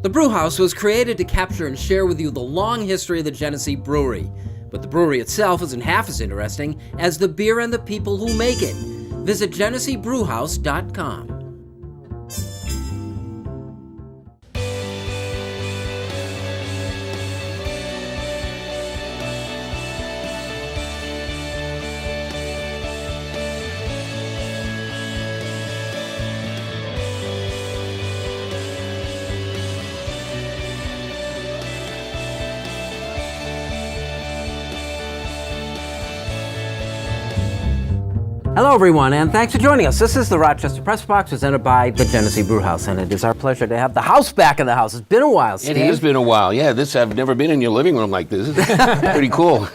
The Brewhouse was created to capture and share with you the long history of the Genesee Brewery. But the brewery itself isn't half as interesting as the beer and the people who make it. Visit GeneseeBrewhouse.com. Hello, everyone, and thanks for joining us. This is the Rochester Press Box, presented by the Genesee Brewhouse, and it is our pleasure to have the house back in the house. It's been a while, Steve. It has been a while, yeah. I've never been in your living room like this. Pretty cool.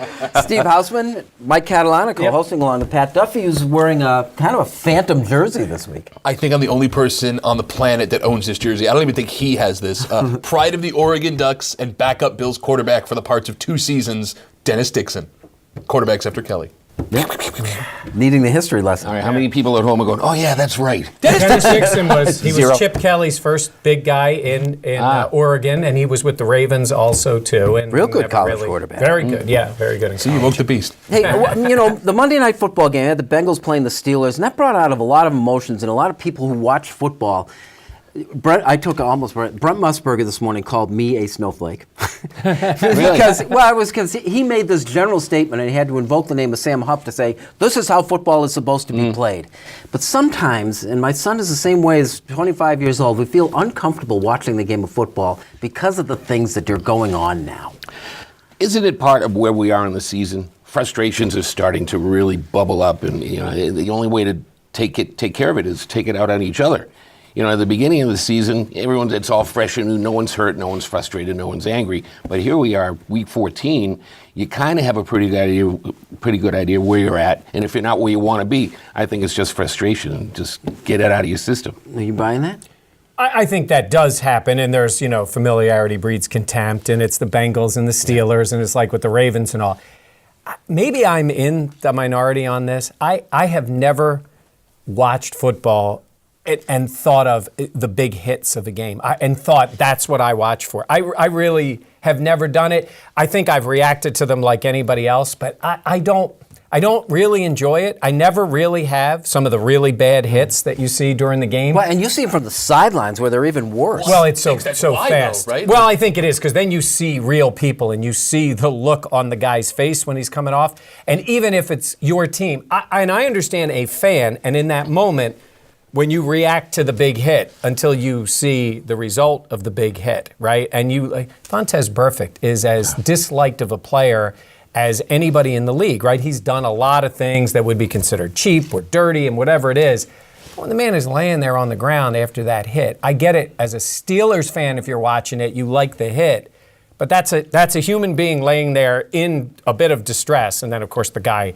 Steve Hausmann, Mike Catalana, co-hosting along with Pat Duffy, who's wearing a kind of a phantom jersey this week. I think I'm the only person on the planet that owns this jersey. I don't even think he has this. Pride of the Oregon Ducks and backup Bills quarterback for the parts of 2 seasons, Dennis Dixon. Quarterbacks after Kelly. Yep. Needing the history lesson. All right, how many people at home are going, oh yeah, that's right? Dennis Dixon was Chip Kelly's first big guy in Oregon, and he was with the Ravens also too. And real good college quarterback. Very good, yeah, very good. So you woke the beast. Hey, the Monday night football game had the Bengals playing the Steelers, and that brought out a lot of emotions, and a lot of people who watch football. Brent Musburger this morning called me a snowflake. Because he made this general statement and he had to invoke the name of Sam Huff to say, this is how football is supposed to be played. But sometimes, and my son is the same way as 25 years old, we feel uncomfortable watching the game of football because of the things that are going on now. Isn't it part of where we are in the season? Frustrations are starting to really bubble up, and the only way to take care of it is take it out on each other. At the beginning of the season, it's all fresh and new. No one's hurt, no one's frustrated, no one's angry. But here we are, week 14. You kind of have a pretty good idea where you're at. And if you're not where you want to be, I think it's just frustration. Just get it out of your system. Are you buying that? I think that does happen, and there's, familiarity breeds contempt, and it's the Bengals and the Steelers, and it's like with the Ravens and all. Maybe I'm in the minority on this. I have never watched football and thought of the big hits of a game and thought that's what I watch for. I really have never done it. I think I've reacted to them like anybody else, but I don't really enjoy it. I never really have some of the really bad hits that you see during the game. Well, and you see them from the sidelines where they're even worse. Well, it's so fast. Though, right? Well, I think it is, because then you see real people and you see the look on the guy's face when he's coming off. And even if it's your team, I understand a fan, and in that moment, when you react to the big hit until you see the result of the big hit, right? And Vontaze Burfict is as disliked of a player as anybody in the league, right? He's done a lot of things that would be considered cheap or dirty and whatever it is. When the man is laying there on the ground after that hit, I get it. As a Steelers fan, if you're watching it, you like the hit. But that's a human being laying there in a bit of distress. And then, of course, the guy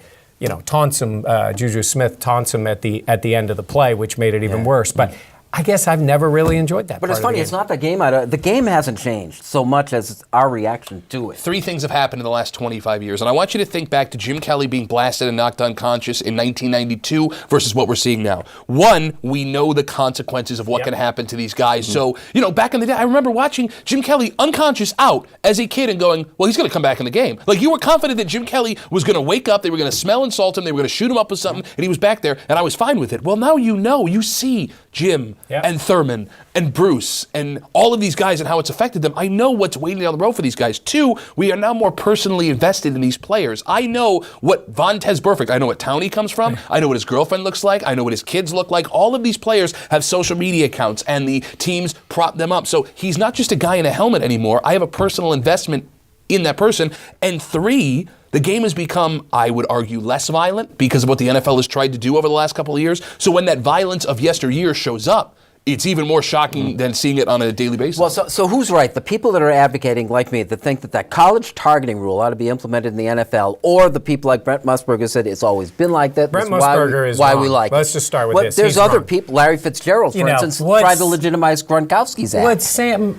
taunts him, Juju Smith taunts him at the end of the play, which made it even worse. But I guess I've never really enjoyed that. But it's funny, it's not the game. The game hasn't changed so much as our reaction to it. 3 things have happened in the last 25 years, and I want you to think back to Jim Kelly being blasted and knocked unconscious in 1992 versus what we're seeing now. 1, we know the consequences of what can happen to these guys. So, back in the day, I remember watching Jim Kelly unconscious out as a kid and going, well, he's going to come back in the game. Like, you were confident that Jim Kelly was going to wake up, they were going to smell and salt him, they were going to shoot him up with something, and he was back there, and I was fine with it. Well, now you see Jim and Thurman and Bruce and all of these guys and how it's affected them. I know what's waiting down the road for these guys. 2, we are now more personally invested in these players. I know what Vontaze Burfict, I know what town he comes from, I know what his girlfriend looks like, I know what his kids look like. All of these players have social media accounts and the teams prop them up. So he's not just a guy in a helmet anymore. I have a personal investment in that person. And 3, the game has become, I would argue, less violent because of what the NFL has tried to do over the last couple of years. So when that violence of yesteryear shows up, it's even more shocking than seeing it on a daily basis. Well, so who's right? The people that are advocating, like me, that think that college targeting rule ought to be implemented in the NFL, or the people like Brent Musburger said it's always been like that. Brent Musburger is why we like it. Let's just start with this. There's other people, Larry Fitzgerald, for instance, tried to legitimize Gronkowski's act.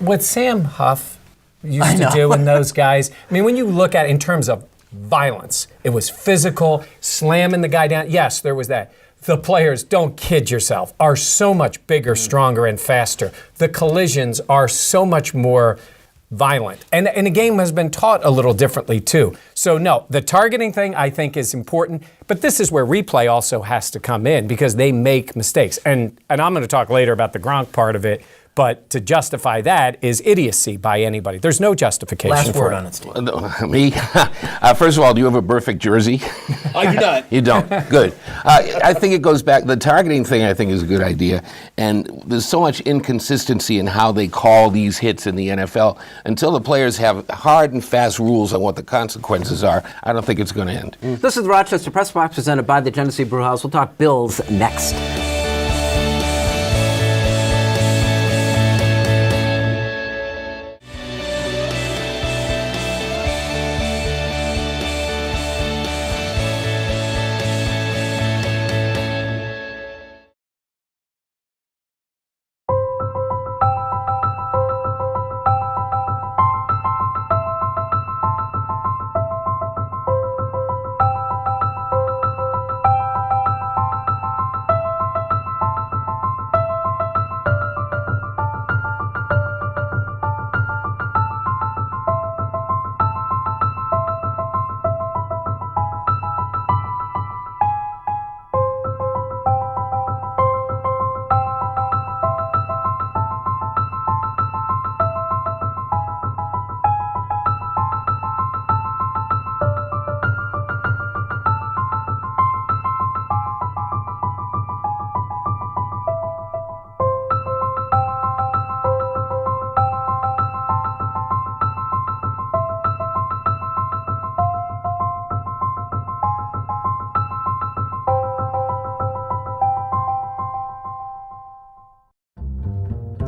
What Sam Huff used to do and those guys, I mean, when you look at it in terms of violence, it was physical, slamming the guy down. Yes, there was that. The players, don't kid yourself, are so much bigger, stronger, and faster. The collisions are so much more violent. And the game has been taught a little differently, too. So, no, the targeting thing, I think, is important. But this is where replay also has to come in because they make mistakes. And I'm going to talk later about the Gronk part of it. But to justify that is idiocy by anybody. There's no justification Last for word it. on it, Steve. Me? First of all, do you have a perfect jersey? I do not. You don't. Good. I think it goes back. The targeting thing, I think, is a good idea. And there's so much inconsistency in how they call these hits in the NFL. Until the players have hard and fast rules on what the consequences are, I don't think it's going to end. This is the Rochester Press Box presented by the Genesee Brewhouse. We'll talk Bills next.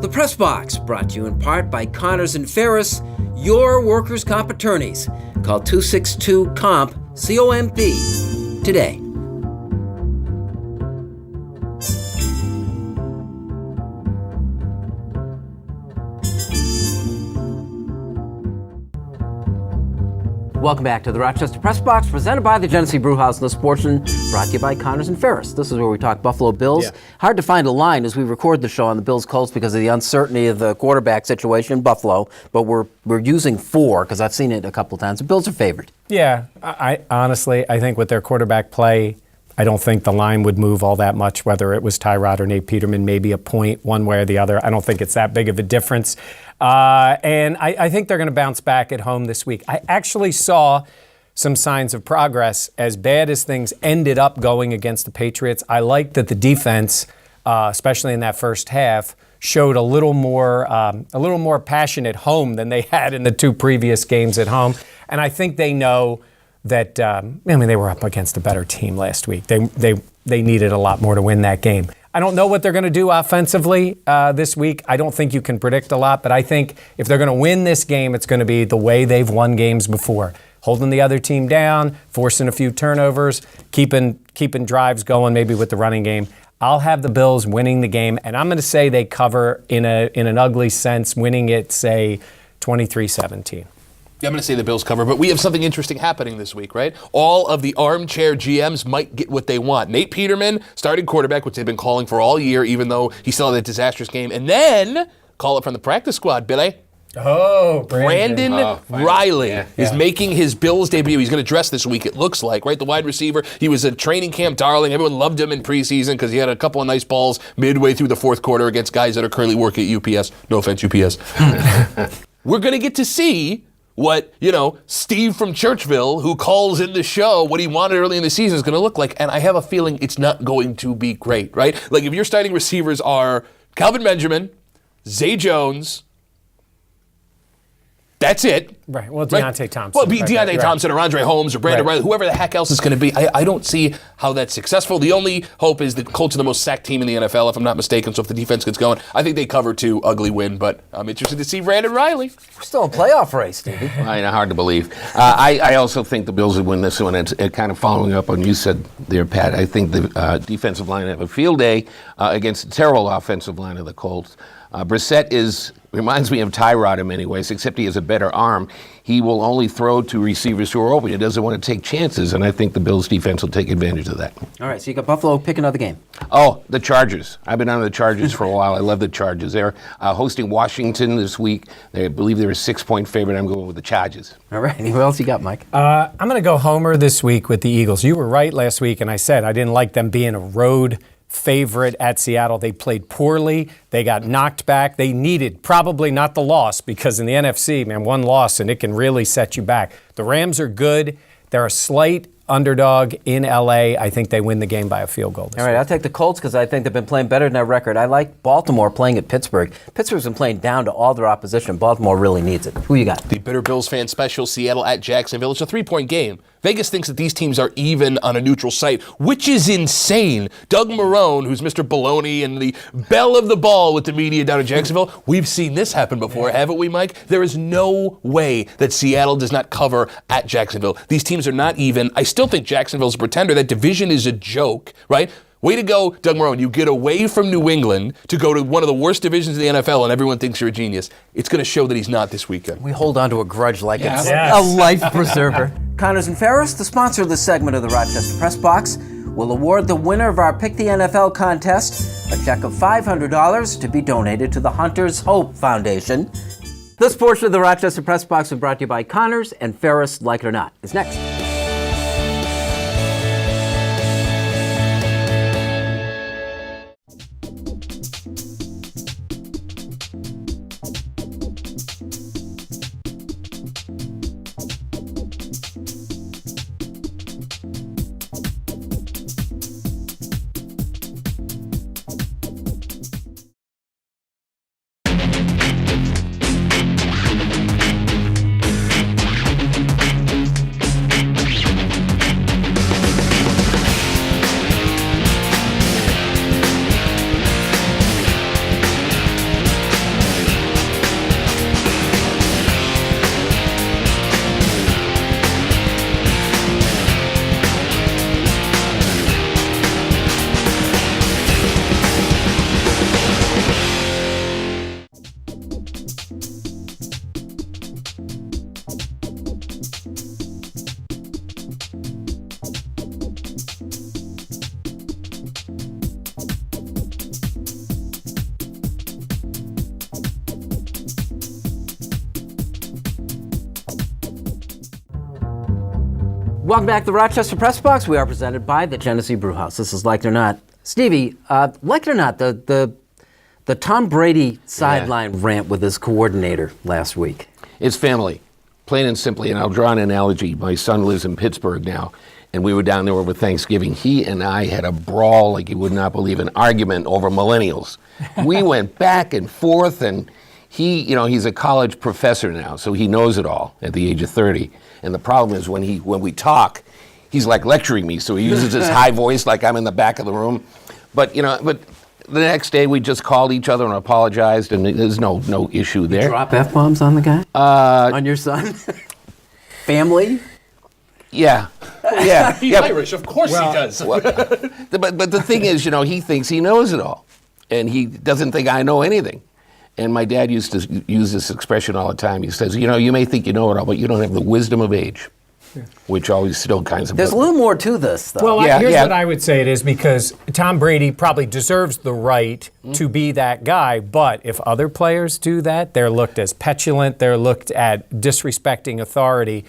The Press Box, brought to you in part by Connors and Ferris, your workers' comp attorneys. Call 262-COMP, C-O-M-P, today. Welcome back to the Rochester Press Box, presented by the Genesee Brewhouse, and this portion brought to you by Connors and Ferris. This is where we talk Buffalo Bills. Yeah. Hard to find a line as we record the show on the Bills-Colts because of the uncertainty of the quarterback situation in Buffalo, but we're using 4 because I've seen it a couple times. The Bills are favored. Yeah, I honestly, I think with their quarterback play, I don't think the line would move all that much, whether it was Tyrod or Nate Peterman, maybe a point one way or the other. I don't think it's that big of a difference. And I think they're going to bounce back at home this week. I actually saw some signs of progress. As bad as things ended up going against the Patriots, I like that the defense, especially in that first half, showed a little more passion at home than they had in the 2 previous games at home. And I think they know that, they were up against a better team last week. They needed a lot more to win that game. I don't know what they're going to do offensively this week. I don't think you can predict a lot, but I think if they're going to win this game, it's going to be the way they've won games before. Holding the other team down, forcing a few turnovers, keeping drives going maybe with the running game. I'll have the Bills winning the game, and I'm going to say they cover in an ugly sense, winning it, say, 23-17. Yeah, I'm going to say the Bills cover, but we have something interesting happening this week, right? All of the armchair GMs might get what they want. Nate Peterman, starting quarterback, which they've been calling for all year, even though he still had a disastrous game. And then, call it from the practice squad, Billy. Oh, Brandon Riley is making his Bills debut. He's going to dress this week, it looks like, right? The wide receiver. He was a training camp darling. Everyone loved him in preseason because he had a couple of nice balls midway through the fourth quarter against guys that are currently working at UPS. No offense, UPS. We're going to get to see what, Steve from Churchville, who calls in the show, what he wanted early in the season is going to look like. And I have a feeling it's not going to be great, right? Like if your starting receivers are Calvin Benjamin, Zay Jones, that's it. Right. Well, Deontay Thompson. Well, be Deontay Thompson or Andre Holmes or Brandon Riley, whoever the heck else is going to be. I don't see how that's successful. The only hope is the Colts are the most sacked team in the NFL, if I'm not mistaken. So if the defense gets going, I think they cover 2, ugly win. But I'm interested to see Brandon Riley. We're still in playoff race, Stevie. Hard to believe. I also think the Bills would win this one. It's kind of following up on you said there, Pat. I think the defensive line have a field day against the terrible offensive line of the Colts. Brissett reminds me of Tyrod in many ways, except he has a better arm. He will only throw to receivers who are open. He doesn't want to take chances, and I think the Bills' defense will take advantage of that. All right, so you got Buffalo. Pick another game. Oh, the Chargers. I've been on the Chargers for a while. I love the Chargers. They're hosting Washington this week. I believe they're a 6-point favorite. I'm going with the Chargers. All right, who else you got, Mike? I'm going to go homer this week with the Eagles. You were right last week, and I said I didn't like them being a road favorite at Seattle. They played poorly. They got knocked back. They needed probably not the loss, because in the NFC, man, one loss and it can really set you back. The Rams are good. They're a slight underdog in LA. I think they win the game by a field goal this All right, week. I'll take the Colts because I think they've been playing better than their record. I like Baltimore playing at Pittsburgh. Pittsburgh's been playing down to all their opposition. Baltimore really needs it. Who you got? The Bitter Bills fan special, Seattle at Jacksonville. It's a 3-point game. Vegas thinks that these teams are even on a neutral site, which is insane. Doug Marrone, who's Mr. Baloney and the belle of the ball with the media down in Jacksonville, we've seen this happen before, haven't we, Mike? There is no way that Seattle does not cover at Jacksonville. These teams are not even. I still think Jacksonville's a pretender. That division is a joke, right? Way to go, Doug Marrone. You get away from New England to go to one of the worst divisions in the NFL, and everyone thinks you're a genius. It's going to show that he's not this weekend. We hold on to a grudge like it's Yes. a life preserver. Connors and Ferris, the sponsor of this segment of the Rochester Press Box, will award the winner of our Pick the NFL contest a check of $500 to be donated to the Hunter's Hope Foundation. This portion of the Rochester Press Box is brought to you by Connors and Ferris, Like It or Not, is next. Welcome back to the Rochester Press Box. We are presented by the Genesee Brewhouse. This is Like It or Not. Stevie, like it or not, the Tom Brady sideline rant with his coordinator last week. It's family, plain and simply. And I'll draw an analogy. My son lives in Pittsburgh now, and we were down there over Thanksgiving. He and I had a brawl like you would not believe, an argument over millennials. We went back and forth, and he's a college professor now, so he knows it all at the age of 30. And the problem is when we talk, he's like lecturing me, so he uses his high voice like I'm in the back of the room. But the next day we just called each other and apologized, and there's no issue there. Drop F-bombs on the guy? On your son? Family? Yeah. He's Irish, of course he does. But the thing is, he thinks he knows it all, and he doesn't think I know anything. And my dad used to use this expression all the time. He says, you may think you know it all, but you don't have the wisdom of age, which always still kinds of... There's a little more to this, though. Well, here's what I would say it is, because Tom Brady probably deserves the right to be that guy, but if other players do that, they're looked as petulant, they're looked at disrespecting authority.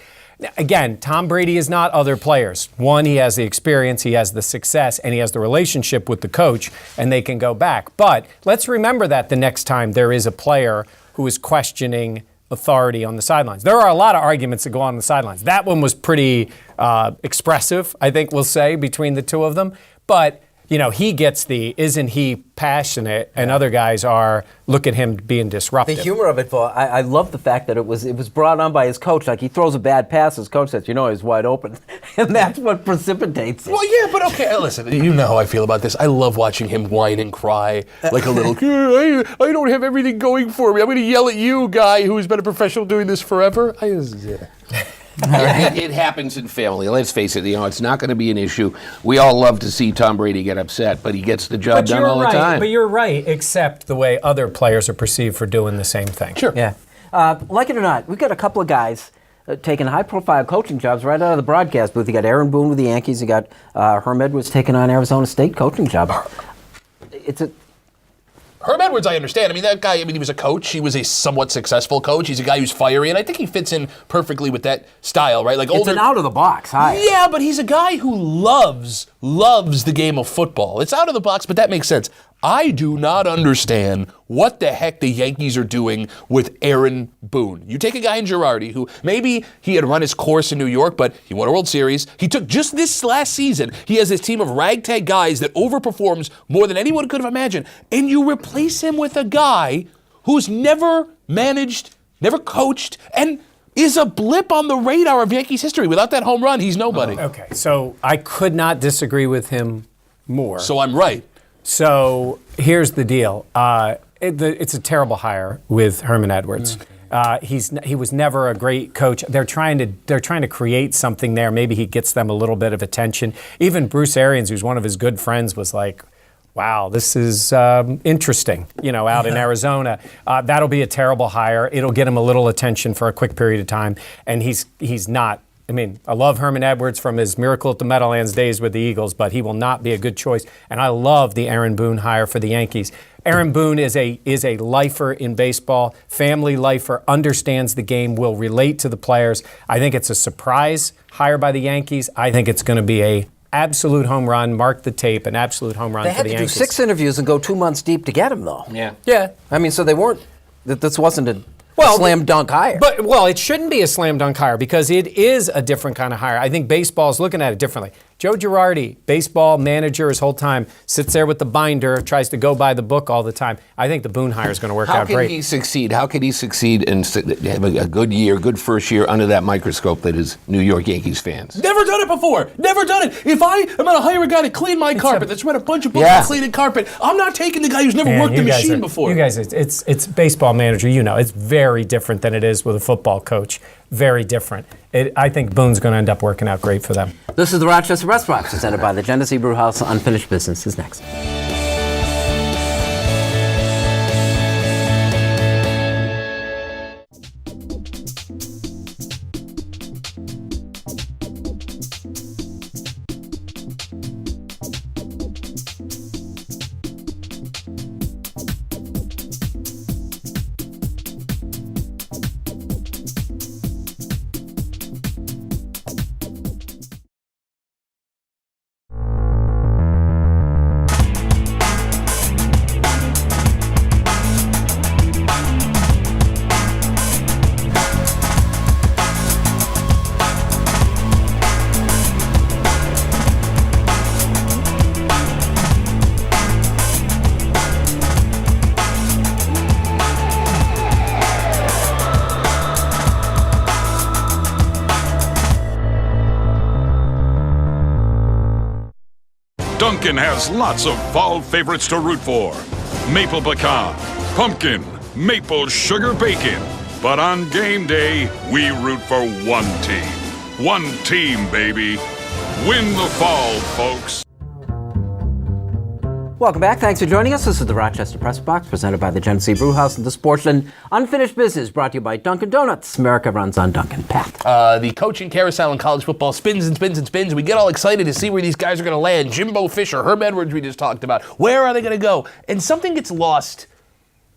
Again, Tom Brady is not other players. One, he has the experience, he has the success, and he has the relationship with the coach, and they can go back. But let's remember that the next time there is a player who is questioning authority on the sidelines. There are a lot of arguments that go on the sidelines. That one was pretty expressive, I think we'll say, between the two of them. But he gets isn't he passionate, and other guys look at him being disruptive. The humor of it, I love the fact that it was brought on by his coach. Like, he throws a bad pass, his coach says, he's wide open. And that's what precipitates it. Well, yeah, but okay, listen, you know how I feel about this. I love watching him whine and cry like a little, I don't have everything going for me. I'm going to yell at you, guy who's been a professional doing this forever. It happens in family. Let's face it. It's not going to be an issue. We all love to see Tom Brady get upset, but he gets the job done all the time. But you're right, except the way other players are perceived for doing the same thing. Sure. Yeah. Like it or not, we've got a couple of guys taking high-profile coaching jobs right out of the broadcast booth. You got Aaron Boone with the Yankees. You got Herm Edwards taking on Arizona State coaching job. Herm Edwards, I understand. I mean, that guy, he was a coach. He was a somewhat successful coach. He's a guy who's fiery, and I think he fits in perfectly with that style, right? Like It's an out-of-the-box hire. Yeah, but he's a guy who loves the game of football. It's out of the box, but that makes sense. I do not understand what the heck the Yankees are doing with Aaron Boone. You take a guy in Girardi who maybe he had run his course in New York, but he won a World Series. He took just this last season, he has this team of ragtag guys that overperforms more than anyone could have imagined. And you replace him with a guy who's never managed, never coached, and is a blip on the radar of Yankees history. Without that home run, he's nobody. Okay, so I could not disagree with him more. So I'm right. So here's the deal. It's a terrible hire with Herman Edwards. He was never a great coach. They're trying to create something there. Maybe he gets them a little bit of attention. Even Bruce Arians, who's one of his good friends, was like, wow, this is interesting, out in Arizona. That'll be a terrible hire. It'll get him a little attention for a quick period of time. And he's not. I mean, I love Herman Edwards from his Miracle at the Meadowlands days with the Eagles, but he will not be a good choice. And I love the Aaron Boone hire for the Yankees. Aaron Boone is a lifer in baseball, family lifer, understands the game, will relate to the players. I think it's a surprise hire by the Yankees. I think it's going to be a absolute home run. Mark the tape, an absolute home run for the Yankees. They had to do 6 interviews and go 2 months deep to get him, though. Yeah. I mean, so they weren't. This wasn't a slam dunk hire. But it shouldn't be a slam dunk hire because it is a different kind of hire. I think baseball's looking at it differently. Joe Girardi, baseball manager his whole time, sits there with the binder, tries to go by the book all the time. I think the Boone hire is going to work out great. How can he succeed? How can he succeed and have a good first year under that microscope that is New York Yankees fans? Never done it before. Never done it. If I am going to hire a guy to clean my carpet that's read a bunch of books on cleaning carpet, I'm not taking the guy who's never worked a machine before. You guys, it's baseball manager. It's very different than it is with a football coach. Very different. I think Boone's going to end up working out great for them. This is the Rochester Press Box, presented by the Genesee Brew House. Unfinished Business is next. Dunkin' has lots of fall favorites to root for. Maple pecan, pumpkin, maple sugar bacon. But on game day, we root for one team. One team, baby. Win the fall, folks. Welcome back. Thanks for joining us. This is the Rochester Press Box, presented by the Genesee Brew House and the Sportsman. Unfinished Business, brought to you by Dunkin' Donuts. America runs on Dunkin'. Pat. The coaching carousel in college football spins and spins and spins. We get all excited to see where these guys are going to land. Jimbo Fisher, Herm Edwards we just talked about. Where are they going to go? And something gets lost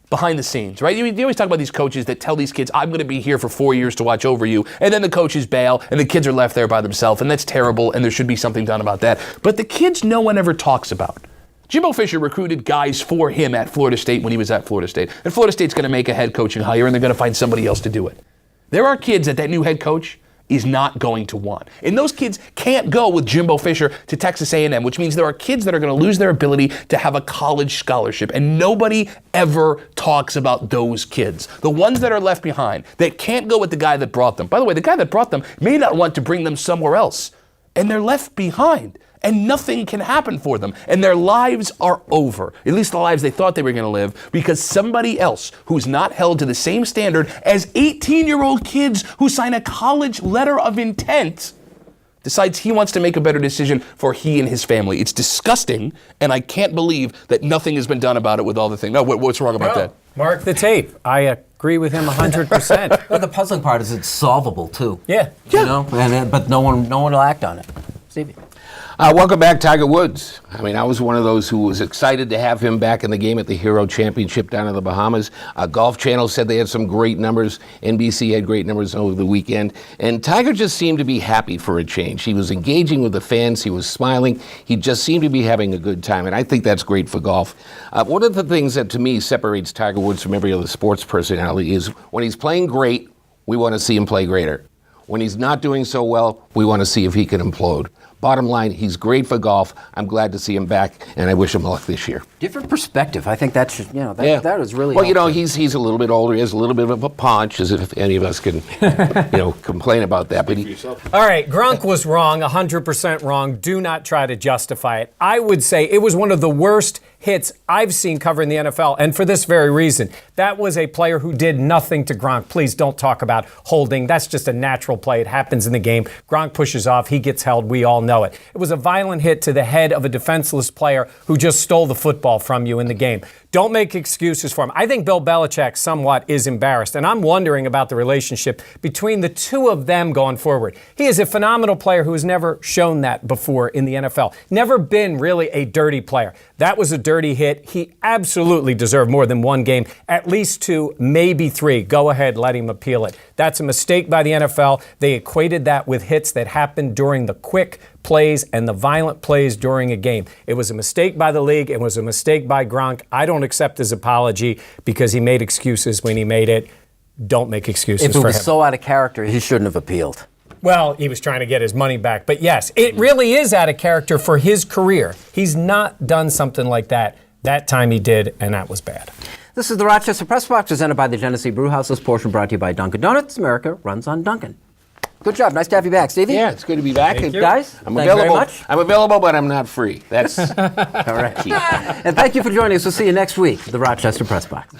behind the scenes, right? You always talk about these coaches that tell these kids, I'm going to be here for 4 years to watch over you. And then the coaches bail and the kids are left there by themselves. And that's terrible. And there should be something done about that. But the kids no one ever talks about. Jimbo Fisher recruited guys for him at Florida State when he was at Florida State. And Florida State's going to make a head coaching hire, and they're going to find somebody else to do it. There are kids that new head coach is not going to want. And those kids can't go with Jimbo Fisher to Texas A&M, which means there are kids that are going to lose their ability to have a college scholarship. And nobody ever talks about those kids. The ones that are left behind, that can't go with the guy that brought them. By the way, the guy that brought them may not want to bring them somewhere else. And they're left behind. and nothing can happen for them. And their lives are over, at least the lives they thought they were going to live, because somebody else who's not held to the same standard as 18-year-old kids who sign a college letter of intent decides he wants to make a better decision for he and his family. It's disgusting, and I can't believe that nothing has been done about it with all the things. No, what's wrong about that? Mark the tape. I agree with him 100%. Well, the puzzling part is it's solvable too. Yeah. You know, but no one will act on it. Stevie. Welcome back, Tiger Woods. I mean, I was one of those who was excited to have him back in the game at the Hero Championship down in the Bahamas. Golf Channel said they had some great numbers. NBC had great numbers over the weekend. And Tiger just seemed to be happy for a change. He was engaging with the fans. He was smiling. He just seemed to be having a good time. And I think that's great for golf. One of the things that, to me, separates Tiger Woods from every other sports personality is when he's playing great, we want to see him play greater. When he's not doing so well, we want to see if he can implode. Bottom line, he's great for golf. I'm glad to see him back, and I wish him luck this year. Different perspective. I think that should, that is really well. helpful. He's a little bit older. He has a little bit of a paunch, as if any of us can, complain about that. But All right, Gronk was wrong, 100% wrong. Do not try to justify it. I would say it was one of the worst hits I've seen covering the NFL, and for this very reason. That was a player who did nothing to Gronk. Please don't talk about holding. That's just a natural play. It happens in the game. Gronk pushes off. He gets held. We all know it. It was a violent hit to the head of a defenseless player who just stole the football from you in the game. Don't make excuses for him. I think Bill Belichick somewhat is embarrassed, and I'm wondering about the relationship between the two of them going forward. He is a phenomenal player who has never shown that before in the NFL. Never been really a dirty player. That was a dirty hit. He absolutely deserved more than one game, at least 2, maybe 3. Go ahead, let him appeal it. That's a mistake by the NFL. They equated that with hits that happened during the quick plays and the violent plays during a game. It was a mistake by the league. It was a mistake by Gronk. I don't accept his apology because he made excuses when he made it. Don't make excuses for him. If it was so out of character, he shouldn't have appealed. Well, he was trying to get his money back. But yes, it really is out of character for his career. He's not done something like that. That time he did, and that was bad. This is the Rochester Press Box, presented by the Genesee Brewhouse. This portion brought to you by Dunkin' Donuts. America runs on Dunkin'. Good job. Nice to have you back, Stevie. yeah, it's good to be back. Thank you. Guys, I'm thank you available. very much. I'm available, but I'm not free. That's All right. And thank you for joining us. We'll see you next week, the Rochester Press Box.